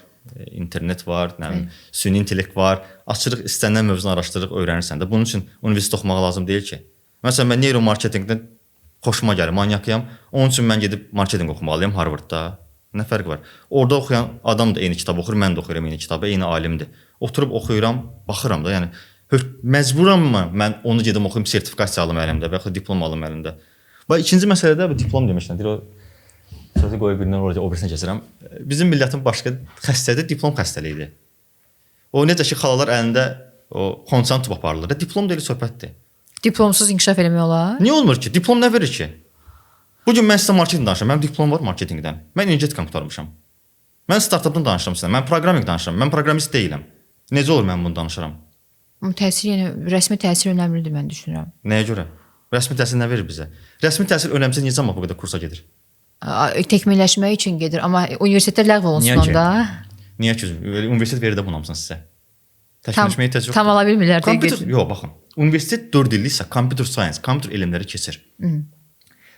[SPEAKER 2] internet var, nə bilim, süni intellekt var. Açırıq, istənilən mövzunu araşdırırıq, öyrənirsən də. Bunun üçün universitet oxumaq lazım deyil ki. Məsələn, mən neuromarketinqdən xoşuma gəlir, manyakıyam. Onun üçün mən gedib marketinq oxumalıyam Harvardda. Nə fərqi var? Orada oxuyan adam da eyni kitab oxuyur, mən də oxuyuram eyni kitabı, eyni alimdir. Oturub oxuyuram, baxıram da, yəni məcburamı mən onu gedim oxuyum, sertifikasiya alım əlimdə və yaxud diplom alım əlimdə. Və ikinci məsələdə bu diplom demişdən, deyir o sözü qoyub birindən oraya o birisinə keçirəm. Bizim millətin başqa xəstəliyi diplom xəstəliyidir. O necə ki xalalar əlində o xonçanı tutub aparırlar. Diplom deyil, söhbətdir.
[SPEAKER 1] Diplomsuz inkişaf eləmək olar?
[SPEAKER 2] Niyə olmur ki? Diplom nə verir ki? Bu gün mən sizə marketinq danışıram. Mənim diplom var marketinqdən. Mən energetikam qurtarmışam. Mən startapdan danışıram sizə. Mən proqraming danışıram. Mən proqramist deyiləm. Necə olur mən bunu danışıram?
[SPEAKER 1] Təsir, yəni rəsmi təsir önəmlidir mən düşünürəm.
[SPEAKER 2] Nəyə görə? Rəsmi təhsil nə verir bizə? Rəsmi təhsil önəmsə niyə cəmaət bu qədər kursa gedir?
[SPEAKER 1] Təkmilləşmək üçün gedir, amma universitetlər ləğv olunsun onda.
[SPEAKER 2] Niyə ki? Universitet verir də bunu hamısını sizə. Təkmilləşməyə ehtiyac yoxdur.
[SPEAKER 1] Tam ala bilmirlər də.
[SPEAKER 2] Yox, baxın. Universitet 4 illiksə computer science, kompüter elmləri keçir.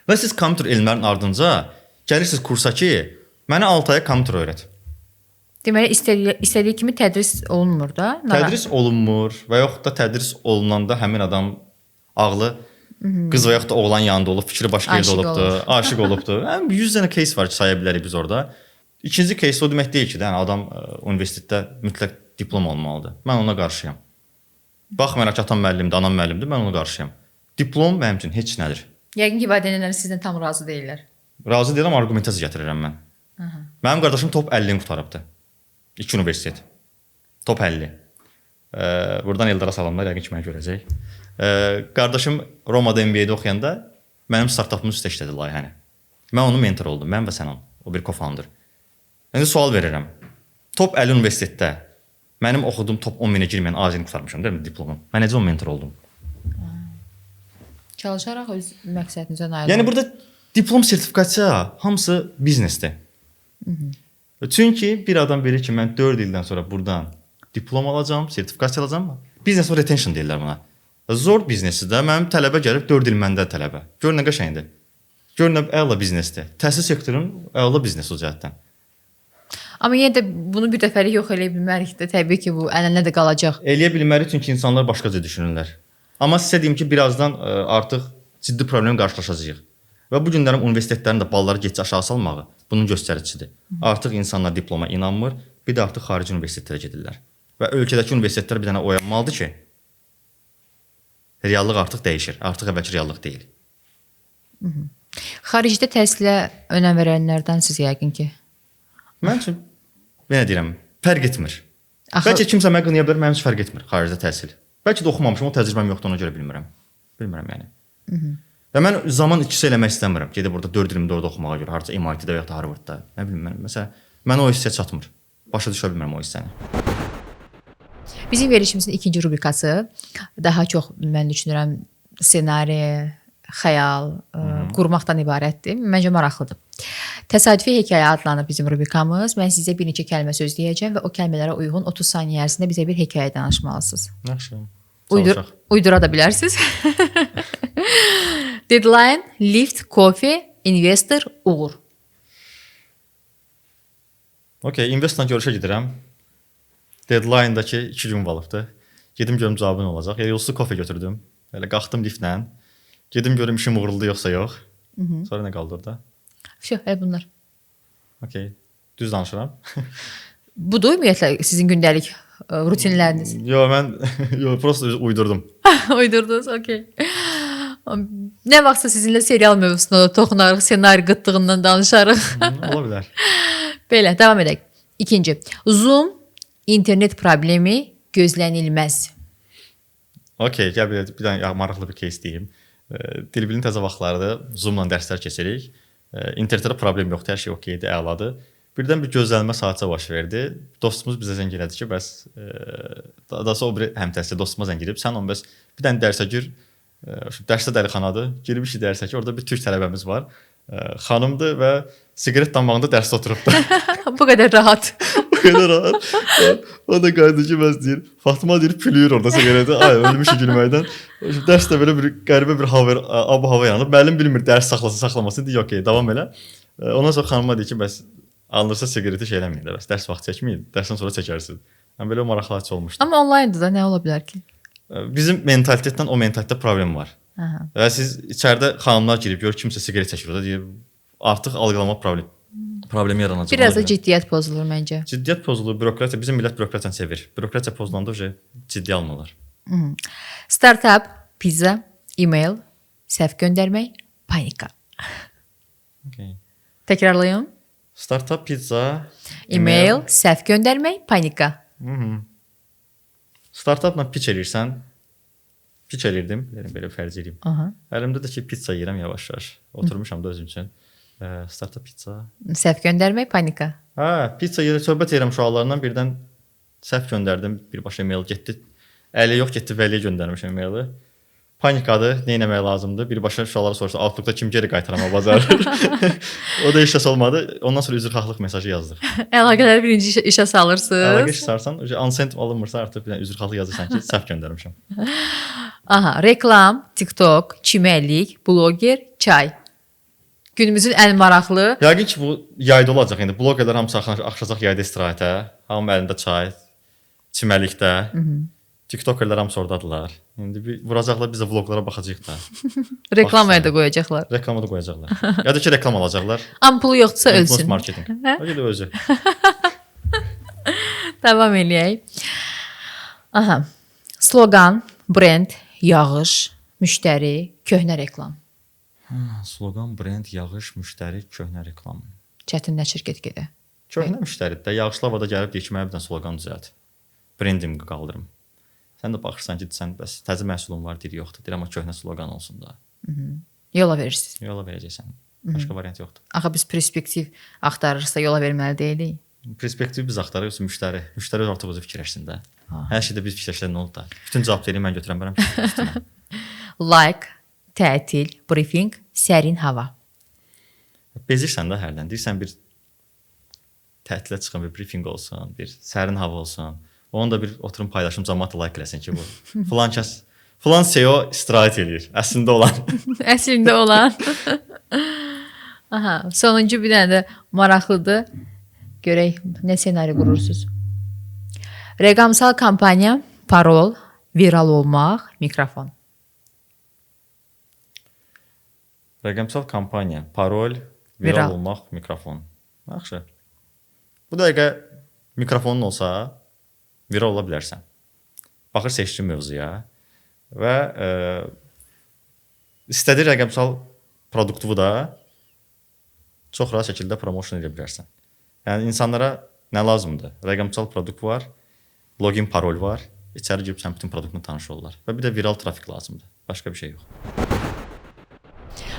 [SPEAKER 2] Və siz kompüter elmlərinin ardınca gəlirsiniz kursa ki, mənə 6 aya kompüter öyrət.
[SPEAKER 1] Deməli istədiyi kimi tədris olunmur da.
[SPEAKER 2] Tədris olunmur və yaxud da tədris olunanda həmin adam ağlı qız və yaxud da oğlan yanında olub, fikri başqa yerdə olubdur, aşiq olubdur. 100 dənə case var ki, saya bilərik biz orada. İkinci case o demək deyil ki, adam universitetdə mütləq diplom olmalıdır. Mən ona qarşıyam. Baxmayaraq ki, atam müəllimdir, anam müəllimdir, mən ona qarşıyam. Diplom mənim üçün heç nədir.
[SPEAKER 1] Yəqin ki, valideynlər sizdən tam razı deyirlər.
[SPEAKER 2] Razı deyirəm, argumentasiya gətirirəm mən. Mənim qardaşım top 50-ni qutarıbdı. 2 universitet. Top 50. Buradan Eldara salamlar, yəqin ki, məni görəcək. Qardaşım Romada MBA-də oxuyanda mənim startapımın üstə işlədi layihəni. Mən onun mentor oldum, mən və Sənan, o bir co-founder. İndi sual verirəm. Top 50 universitetdə mənim oxuduğum top 10 minə girməyən azini qutarmışam, deyil mi, diplomum? Mən necə o mentor oldum?
[SPEAKER 1] Çalışaraq öz məqsədinizə nail olun.
[SPEAKER 2] Yəni burada diplom, sertifikasiya hamısı biznesdir. Çünki bir adam verir ki, mən 4 ildən sonra buradan diplom alacağam, sertifikasiya alacağam. Business or retention deyirlər buna. Zor biznesi də mənim tələbə gəlib 4 il məndə tələbə. Gör nə qəşəngdir. Gör nə əla biznesdir. Təhsil sektorunun əla biznesi o cəhətdən.
[SPEAKER 1] Amma yenə də bunu bir dəfəlik yox eləyə bilmərik də. Təbii ki, bu ənənə də qalacaq.
[SPEAKER 2] Eləyə bilmərik çünki insanlar başqaca düşünürlər. Amma sizə deyim ki, birazdan artıq ciddi problem qarşılaşacağıq. Və bu günlərin universitetlərin də balları getcə aşağı salmağı bunun göstəricisidir. Artıq insanlar diploma inanmır, bir də artıq xarici universitetlərə gedirlər. Və ölkədəki universitetlər bir dənə oyanmalıdır ki, reallıq artıq dəyişir. Artıq əvvəlki reallıq deyil.
[SPEAKER 1] Xaricdə təhsilə önəm verənlərdənsiz yəqin ki.
[SPEAKER 2] Mən üçün yenə deyirəm, fərq etmir. Bəlkə kimsə mənə qınaya bilər, mənim üçün fərq etmir xaricdə təhsil. Bəlkə də oxumamışam, o təcrübəm yoxdur, ona görə bilmirəm. Bilmirəm yəni. Və mən zaman ikisi eləmək istəmirəm. Gedib burada 4 ilimi orada oxumağa görə, harca MIT-də və ya da Harvard-da. Nə bilim mən, məsələn, mənə o hissəyə çatmır. Başa düşə bilmirəm o hissəni.
[SPEAKER 1] Bizim verilişimizin ikinci rubrikası daha çox mən düşünürəm ssenari, xəyal, qurmaqdan ibarətdir. Məncə maraqlıdır. Təsadüfi hekayə adlanır bizim rubrikamız. Mən sizə bir neçə kəlmə söz deyəcəm və o kəlmələrə uyğun 30 saniyə ərzində bizə bir hekayə danışmalısınız.
[SPEAKER 2] Yaxşı.
[SPEAKER 1] Uydura da bilərsiniz. Deadline, lift, coffee, investor, uğur.
[SPEAKER 2] Okay, investorla görüşə gedirəm. Deadline-dakı 2 gün qalıbdı. Gedim görüm cavabı nə olacaq. Ya yolsuz kofe götürdüm. Elə qalxdım liftlə. Gedim görüm işim uğurludur yoxsa yox. Sonra nə qaldı orada?
[SPEAKER 1] Elə bunlar.
[SPEAKER 2] Okay. Düz danışıram.
[SPEAKER 1] Budur ümumiyyətlə sizin gündəlik rutinləriniz?
[SPEAKER 2] Yox, prosta uydurdum.
[SPEAKER 1] Uydurdunuz, okey. Nə vaxtsa sizinlə serial mövzusuna toxunarıq, ssenari qıtlığından danışarıq.
[SPEAKER 2] Ola bilər.
[SPEAKER 1] Belə, davam edək. İkinci, Zoom, internet problemi gözlənilməz.
[SPEAKER 2] Okey, gəl bir dənə maraqlı bir case deyim. Dilbilin təzə vaxtlarında Zoom-la dərslər keçirik. İnternetdə problem yoxdur, hər şey okeydir, əladır. Birdən bir gözlənilmə saatça baş verdi. Dostumuz bizə zəng elədi ki, bəs daha sonra o bir həmtəhsil dostuma zəng edib, sən bəs bir dənə dərsə gir. Dərsdə dəlixanadır. Girmişik dərsə ki, orada bir türk tələbəmiz var. Xanımdır və siqaret damağında dərsdə oturubdu.
[SPEAKER 1] Bu qədər rahat.
[SPEAKER 2] Bu qədər rahat. O da qayıdı ki, bəs deyir, Fatıma deyir, pülüyür orada siqareti. Ay, ölmüşük gülməkdən. Dərsdə belə bir qəribə bir hava yanıb. Müəllim bilmir dərs saxlamasın. Deyir, okey, davam elə. Ondan sonra xanıma deyir ki, bəs alınırsa siqareti şey eləməyin də, bəs dərs vaxtı çəkməyin. Dərsdən sonra çəkərsiz. Yəni belə maraqlıcı olmuşdu.
[SPEAKER 1] Amma onlayndır da, nə ola bilər ki?
[SPEAKER 2] Bizim mentalitetlə o mentalitetdə problem var.
[SPEAKER 1] Aha.
[SPEAKER 2] Və siz içəridə xanımlar girib görür kimsə siqaret çəkir orada deyir, artıq algılama problemi yaranacaq.
[SPEAKER 1] Biraz da ciddiyyət pozulur məncə.
[SPEAKER 2] Ciddiyyət pozulur, bürokratiya, bizim millət bürokratiyanı sevir. Bürokratiya pozulanda ciddi almırlar.
[SPEAKER 1] Startup, pizza, e-mail, səhv göndərmək, panika.
[SPEAKER 2] Okay.
[SPEAKER 1] Təkrarlayım.
[SPEAKER 2] Startup, pizza,
[SPEAKER 1] e-mail, səhv göndərmək, panika.
[SPEAKER 2] Startupla pitch eləyirsən. Pitch elirdim, belə fərz edeyim. Əlimdə də ki, pizza yeyirəm yavaş-yavaş. Oturmuşam da özüm üçün. Startup pizza.
[SPEAKER 1] Səhv göndərmək, panika.
[SPEAKER 2] Hə, pizza yeyirəm, söhbət edirəm uşaqlarından birdən səhv göndərdim, birbaşa e-mail getdi. Əli yox, getdi Vəliyə göndərmişəm e-maili. Panikadır, nə etmək lazımdır? Birbaşa uşaqlara soruşdu, Outlookda kim geri qaytarama bacarır? O da işləs olmadı. Ondan sonra üzrxahlıq mesajı yazdıq.
[SPEAKER 1] Əlaqələri birinci işə salırsınız.
[SPEAKER 2] Əlaqə sarsan, unsent alınmırsa artıq bir üzrxahlıq yazırsan ki, səhv göndərmişəm.
[SPEAKER 1] Aha, reklam, TikTok, çimərlik, bloger, çay. Günümüzün ən maraqlı.
[SPEAKER 2] Yəqin ki, bu yayda olacaq indi. Blogerlər hamısı axışacaq yayda istirahətə. Hamı əlində çay, çimərlikdə. TikTokerlər hamısı oradadılar. İndi bir vuracaqlar, biz də vloqlara baxacağıq da.
[SPEAKER 1] Reklamaya da qoyacaqlar.
[SPEAKER 2] Reklama da qoyacaqlar. Ya da ki, reklam alacaqlar.
[SPEAKER 1] Ampulu yoxdursa ölsün.
[SPEAKER 2] Influence marketing. O da özü.
[SPEAKER 1] Davam eləyək. Aha. Slogan, brend, yağış, müştəri, köhnə reklam.
[SPEAKER 2] Slogan, brend, yağış, müştəri, köhnə reklam.
[SPEAKER 1] Çətinləşir get-gedə.
[SPEAKER 2] Köhnə müştəridir də. Yağışlı havada gəlib deyir ki, mənə bir dənə sloqan düzəlt. Brendinqi qaldırım. Sən də baxırsan ki, sən bəs təzə məhsulun var, deyir yoxdur. Deyir amma köhnə sloqan olsun da.
[SPEAKER 1] Yola verirsiniz.
[SPEAKER 2] Yola verəcəksən. Başqa variant yoxdur.
[SPEAKER 1] Axı biz perspektiv axtarırsa yola verməli deyilik.
[SPEAKER 2] Perspektiv biz axtarırıq, müştəri. Müştəri artıq özü fikirləşsin də. Hər şeydə biz fikirləşsən nə oldu da? Bütün cavabları mən götürən bərəm ki.
[SPEAKER 1] Like, tətil, briefing, sərin hava.
[SPEAKER 2] Bezirsən də hərdən. Deyirsən bir tətilə çıxan bir briefing olsun, bir sərin hava olsun. Onu da bir oturum paylaşım cəmaət like eləsin ki, bu filan kəs, filan CEO istirahət eləyir. Əslində olan.
[SPEAKER 1] Əslində olan. Aha, sonuncu bir dənə də maraqlıdır. Görək nə ssenari qurursunuz. Rəqəmsal kampaniya, parol, viral olmaq, mikrofon.
[SPEAKER 2] Rəqəmsal kampaniya, parol, viral olmaq, mikrofon. Yaxşı. Bu dəqiqə mikrofonun olsa, viral ola bilərsən. Baxır seçkin mövzuya və istədiyi rəqəmsal produktu da çox rahat şəkildə promotion edə bilərsən. Yəni insanlara nə lazımdır? Rəqəmsal produkt var, login, parol var. İçəri girib sən bütün produktunu tanış olurlar. Və bir də viral trafik lazımdır. Başqa bir şey yox.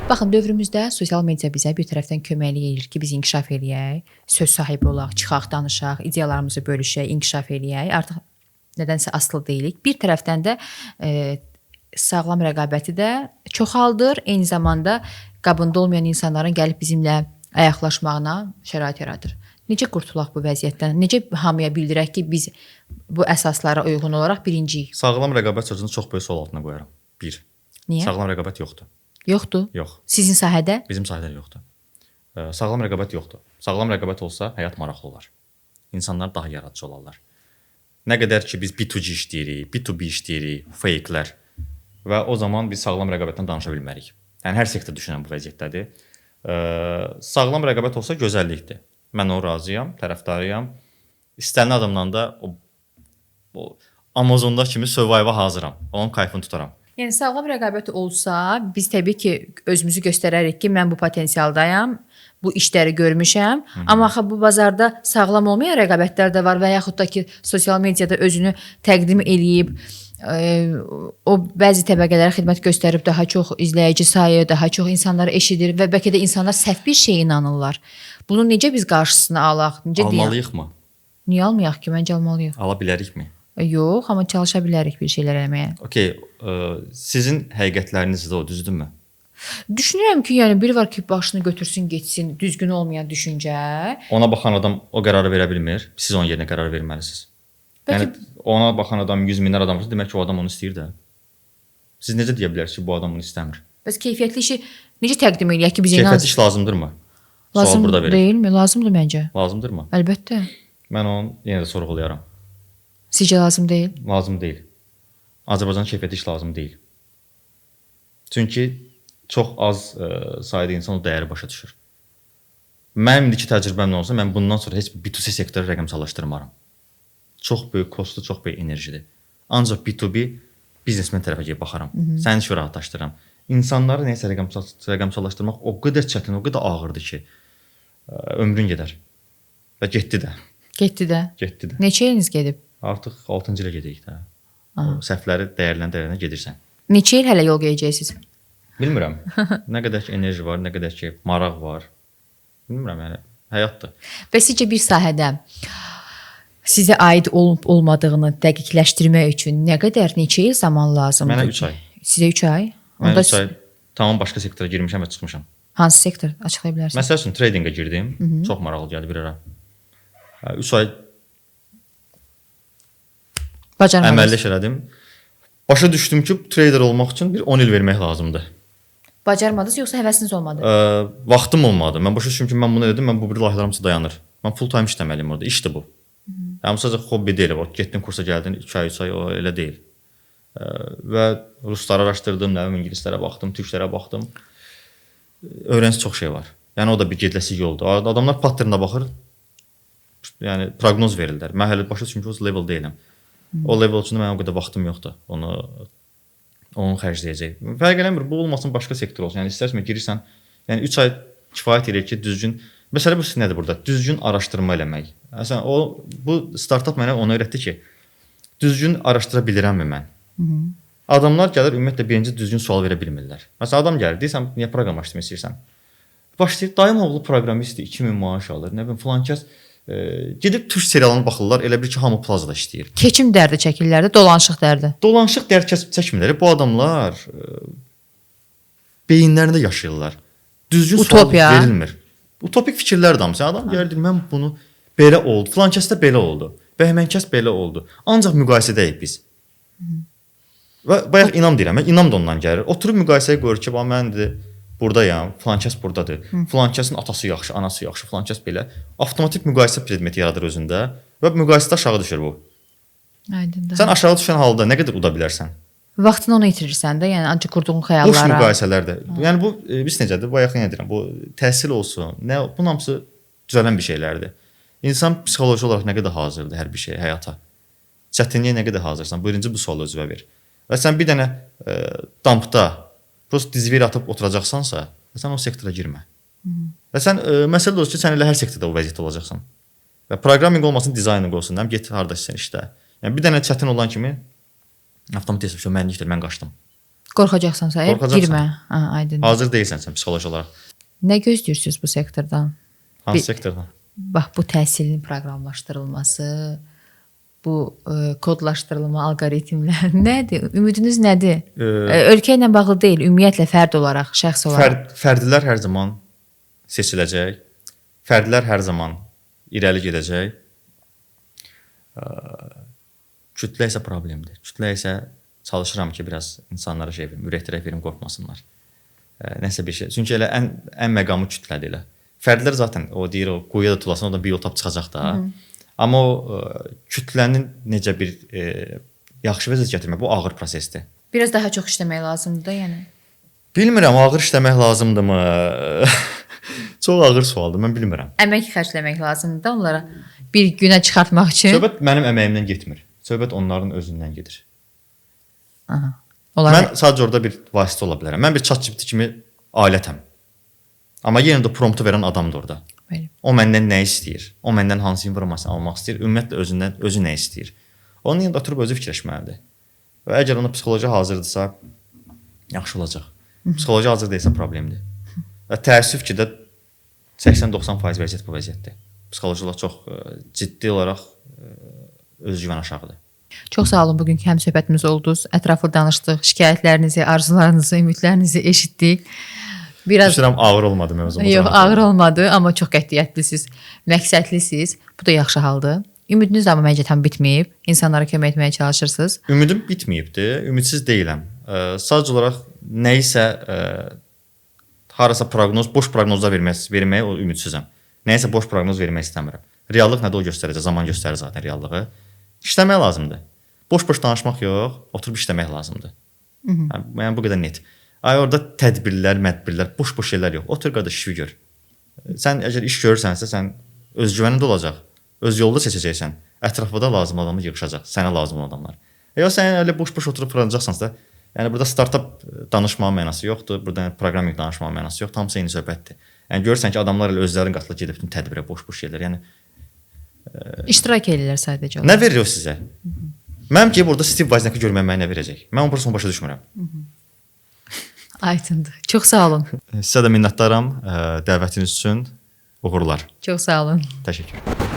[SPEAKER 1] Baxın, dövrümüzdə sosial media bizə bir tərəfdən köməklik edir ki, biz inkişaf eləyək, söz sahibi olaq, çıxaq, danışaq, ideyalarımızı bölüşək, inkişaf eləyək. Artıq nədənsə asılı deyilik. Bir tərəfdən də sağlam rəqabəti də çoxaldır, eyni zamanda qabında olmayan insanların gəlib bizimlə ayaqlaşmağına şərait yaradır. Necə qurtulaq bu vəziyyətdən? Necə hamıya bildirək ki, biz bu əsaslara uyğun olaraq birinciyik?
[SPEAKER 2] Sağlam rəqabət sözünü çox böyük sual altına qoyaram. 1.
[SPEAKER 1] Niyə?
[SPEAKER 2] Sağlam rəqabət yoxdur.
[SPEAKER 1] Yoxdur.
[SPEAKER 2] Yox.
[SPEAKER 1] Sizin sahədə?
[SPEAKER 2] Bizim sahədə yoxdur. Sağlam rəqabət yoxdur. Sağlam rəqabət olsa həyat maraqlı olar. İnsanlar daha yaradıcı olarlar. Nə qədər ki biz B2C işləyirik, B2B işləyirik, fake-lər və o zaman biz sağlam rəqabətdən danışa bilmərik. Yəni hər sektor düşünən bu vəziyyətdədir. Sağlam rəqabət olsa gözəllikdir. Mən o razıyam, tərəfdarıyam. İstənilən adamdan da o Amazonda kimi survive-a hazıram. Onun kayfını tutaram.
[SPEAKER 1] Yəni sağlam rəqabət olsa, biz təbii ki özümüzü göstərərik ki, mən bu potensialdayam, bu işləri görmüşəm. Amma axı bu bazarda sağlam olmayan rəqabətlər də var və yaxud da ki, sosial mediada özünü təqdim eləyib, o bəzi təbəqələrə xidmət göstərib daha çox izləyici sayı, daha çox insanları eşidir və bəlkə də insanlar səhv bir şeyə inanırlar. Bunu necə biz qarşısını alaq? Necə
[SPEAKER 2] Almalıyıq mı?
[SPEAKER 1] Niyə almayaq ki? Məncə almalıyıq.
[SPEAKER 2] Ala bilərikmi?
[SPEAKER 1] Yox, amma çalışa bilərik bir şeylər eləməyə.
[SPEAKER 2] Okay, sizin həqiqətləriniz də o, düzdürmü?
[SPEAKER 1] Düşünürəm ki, yəni biri var ki, başını götürsün, getsin, düzgün olmayan düşüncə.
[SPEAKER 2] Ona baxan adam o qərarı verə bilmir. Siz onun yerinə qərar verməlisiniz.
[SPEAKER 1] Bəlkə...
[SPEAKER 2] Yəni ona baxan adam 100 minlər adam olsa, demək ki, o adam onu istəyir də. Siz necə deyə bilərsiniz ki, bu adam onu istəmir?
[SPEAKER 1] Bəs keyfiyyətli işi necə təqdim eləyək ki, bizə
[SPEAKER 2] Keyfiyyətli iş lazımdırmı?
[SPEAKER 1] Lazım deyilmi? Lazımdır məncə.
[SPEAKER 2] Lazımdırmı?
[SPEAKER 1] Əlbəttə.
[SPEAKER 2] Mən onu yenə də sorğulayaram.
[SPEAKER 1] Sizcə lazım deyil?
[SPEAKER 2] Lazım deyil. Azərbaycan keyfiyyətli iş lazım deyil. Çünki çox az sayda insan o dəyəri başa düşür. Mənim indiki təcrübəm nə olsa, mən bundan sonra heç bir B2C sektoru rəqəmsallaşdırmaram. Çox böyük kostlu, çox böyük enerjidir. Ancaq B2B biznesmen tərəfə gəlib baxaram. Səni işi rahatlaşdırıram. İnsanları nəyisə rəqəmsallaşdırmaq o qədər çətin, o qədər ağırdır ki, ömrün gedər. Və getdi də.
[SPEAKER 1] Getdi də.
[SPEAKER 2] Getdi də.
[SPEAKER 1] Neçə iliniz gedib?
[SPEAKER 2] Artıq 6-cı ilə gedirik də. Səhvləri dəyərlənə gedirsən.
[SPEAKER 1] Neçə il hələ yol gedəcəksiniz?
[SPEAKER 2] Bilmirəm. Nə qədər ki enerji var, nə qədər ki maraq var. Bilmirəm, yəni həyatdır.
[SPEAKER 1] Və sizcə bir sahədə sizə aid olub-olmadığını dəqiqləşdirmək üçün nə qədər, neçə il zaman lazımdır?
[SPEAKER 2] Mənə 3 ay.
[SPEAKER 1] Sizə 3 ay?
[SPEAKER 2] Mən 3 ay tamam başqa sektora girmişəm və çıxmışam.
[SPEAKER 1] Hansı sektor? Açıqlaya bilərsiniz?
[SPEAKER 2] Məsəl üçün tradingə girdim. Çox maraqlı gəldi bir ara. 3 ay əməlli iş elədim. Başa düşdüm ki, trader olmaq üçün bir 10 il vermək lazımdır.
[SPEAKER 1] Bacarmadınız yoxsa həvəsiniz olmadı?
[SPEAKER 2] Vaxtım olmadı. Mən başa düşdüm ki, mən bunu elədim, mən bu bir layihələrim dayanır. Mən full time işləməliyim orada. İşdir bu. Yəni sadəcə hobbi deyil. Getdin kursa gəldin 2 ay, 3 ay o elə deyil. Və rusları araşdırdım, nə bilim ingilislərə baxdım, türklərə baxdım. Öyrənsi çox şey var. Yəni o da bir gediləsi yoldur. Adamlar patternına baxır. Yəni proqnoz verirlər. Mən hələ başa düşdüm ki, o level deyiləm. O level üçün mənim o qədər vaxtım yoxdur. Onu xərcləyəcək. Fərq eləmir, bu olmasın başqa sektor olsun. Yəni istərsən girirsən, yəni 3 ay kifayət edir ki, düzgün Məsələ bu nədir burada? Düzgün araşdırma eləmək. Məsələn, bu startap mənə onu öyrətdi ki, düzgün araşdıra bilirəmmi mən? Adamlar gəlir ümumiyyətlə birinci düzgün sual verə bilmirlər. Məsələn, adam gəlir, deyirsən, niyə proqramlaşdırmaq istəyirsən? Başlayır, dayım oğlu proqramistdir, 2000 maaş alır, nə bilim, filan kəs gedib türk serialına baxırlar, elə bil ki, hamı plazada işləyir.
[SPEAKER 1] Keçim dərdi çəkirlər də, dolanışıq dərdi.
[SPEAKER 2] Dolanışıq dərd çəkmirlər. Bu adamlar beyinlərində yaşayırlar. Düzgün
[SPEAKER 1] Utopiya.
[SPEAKER 2] sual verilmir. Utopik fikirlər də hamısı. Adam gəlir, mən bunu belə oldu, filan kəsdə belə oldu, bəhmən kəs belə oldu. Ancaq müqayisədəyik biz. Və bayaq inam deyirəm, mən inam da ondan gəlir. Oturub müqayisəyə qoyur ki, mən buradayam, filan kəs burdadır. Filan kəsin atası yaxşı, anası yaxşı, filan kəs belə. Avtomatik müqayisə predmeti yaradır özündə və müqayisədə aşağı düşür bu.
[SPEAKER 1] Aydındır.
[SPEAKER 2] Sən aşağı düşən halda nə qədər uda bilərsən?
[SPEAKER 1] Vaxtını ona itirirsən də, yəni ancaq qurduğun
[SPEAKER 2] Boş
[SPEAKER 1] xəyallara.
[SPEAKER 2] müqayisələrdə. Yəni bu biz necədir? Bayaq yenə deyirəm, bu təhsil olsun, bunun hamısı düzələn bir şeylərdir. İnsan psixoloji olaraq nə qədər hazırdır hər bir şeyə, həyata. Çətinliyə nə qədər hazırsan? Birinci bu sualı özünə ver. Və sən bir dənə dampda prosta dizveri atıb oturacaqsansa, sən o sektora girmə. Və sən məsələ də odur ki, sən elə hər sektorda o vəziyyətdə olacaqsan. Və proqramminq olmasın, dizayner olsun, həm get hardasa sən işlə. Yəni bir dənə çətin olan kimi avtomatik hesab mənlikdir, mən qaçdım.
[SPEAKER 1] Qorxacaqsansa, girmə. Aydındır.
[SPEAKER 2] Hazır deyilsən sən psixoloji olaraq.
[SPEAKER 1] Nə gözləyirsiniz bu sektordan?
[SPEAKER 2] Hansı sektordan?
[SPEAKER 1] Bax, bu təhsilin proqramlaşdırılması, bu kodlaşdırılma, alqoritmlər nədir? Ümidiniz nədir? Ölkə ilə bağlı deyil, ümumiyyətlə fərd olaraq, şəxs olaraq.
[SPEAKER 2] Fərdlər hər zaman seçiləcək. Fərdlər hər zaman irəli gedəcək. Kütlə isə problemdir. Kütlə isə çalışıram ki, biraz insanlara şey verim, ürəkdirək verim, qorxmasınlar. Nəsə bir şey. Çünki elə ən məqamı kütlədir elə. Fərdlər zaten o deyir, o quyuya da tulasan, o da bir yol tap çıxacaq da. Amma o kütlənin necə bir yaxşı vəziyyət gətirmək, bu ağır prosesdir.
[SPEAKER 1] Biraz daha çox işləmək lazımdır da, yəni.
[SPEAKER 2] Bilmirəm, ağır işləmək lazımdırmı? Çox ağır sualdır, mən bilmirəm.
[SPEAKER 1] Əmək xərcləmək lazımdır da onlara bir günə çıxartmaq üçün.
[SPEAKER 2] Söhbət mənim əməyimdən getmir. Söhbət onların özündən gedir.
[SPEAKER 1] Aha.
[SPEAKER 2] Mən sadəcə orada bir vasitə ola bilərəm. Mən bir ChatGPT kimi alətəm. Amma yenə də promptu verən adamdır orada.
[SPEAKER 1] Bəli.
[SPEAKER 2] O məndən nə istəyir? O məndən hansı informasiyanı almaq istəyir? Ümumiyyətlə özü nə istəyir? Onun yanında oturub özü fikirləşməlidir. Və əgər ona psixoloji hazırdırsa, yaxşı olacaq. Psixoloji hazır deyilsə problemdir. Və təəssüf ki də 80-90% vəziyyət bu vəziyyətdir. Psixoloji olaraq çox ciddi olaraq özgüvən aşağıdır.
[SPEAKER 1] Çox sağ olun, bugünkü həmsöhbətimiz oldunuz. Ətraflı danışdıq, şikayətlərinizi, arzularınızı, ümidlərinizi eşitdik. Biraz
[SPEAKER 2] düşünürəm ağır olmadı mövzumuz.
[SPEAKER 1] Yox, ağır olmadı, amma çox qətiyyətlisiniz, məqsədlisiniz. Bu da yaxşı haldır. Ümidiniz amma məncə tam bitməyib. İnsanlara kömək etməyə çalışırsınız.
[SPEAKER 2] Ümidim bitməyibdi. Ümidsiz deyiləm. Sadəcə olaraq nə isə harasa proqnoz, boş proqnozlar verməyə o ümidsizəm. Nə isə boş proqnoz vermək istəmirəm. Reallıq nədir o göstərəcək, zaman göstərir zaten reallığı. İşləmək lazımdır. Boş-boş danışmaq yox, oturub işləmək lazımdır. Yəni bu qədər net. Orada tədbirlər, mədbirlər, boş-boş şeylər yox. Otur qardaş, işi gör. Sən əgər iş görürsənsə, sən özgüvənin də olacaq. Öz yolunu seçəcəksən. Ətrafında lazım adamı yığışacaq. Sənə lazım olan adamlar. Yox, sən elə boş-boş oturub fırlanacaqsansa, yəni burada startap danışmağın mənası yoxdur. Burada proqramminq danışmağın mənası yoxdur. Hamısı eyni söhbətdir. Yəni görürsən ki, adamlar elə özlərinin qatılıb gedib bütün tədbirə boş-boş şeylər. Yəni
[SPEAKER 1] İştirak edirlər sadəcə.
[SPEAKER 2] Nə verir o sizə? Mənim ki, burada Steve Wozniak'ı görməm mənə nə verəcək? Mən onun başa düşmürəm.
[SPEAKER 1] Aydındır. Çox sağ olun.
[SPEAKER 2] Sizə də minnətdaram dəvətiniz üçün. Uğurlar.
[SPEAKER 1] Çox sağ olun.
[SPEAKER 2] Təşəkkür.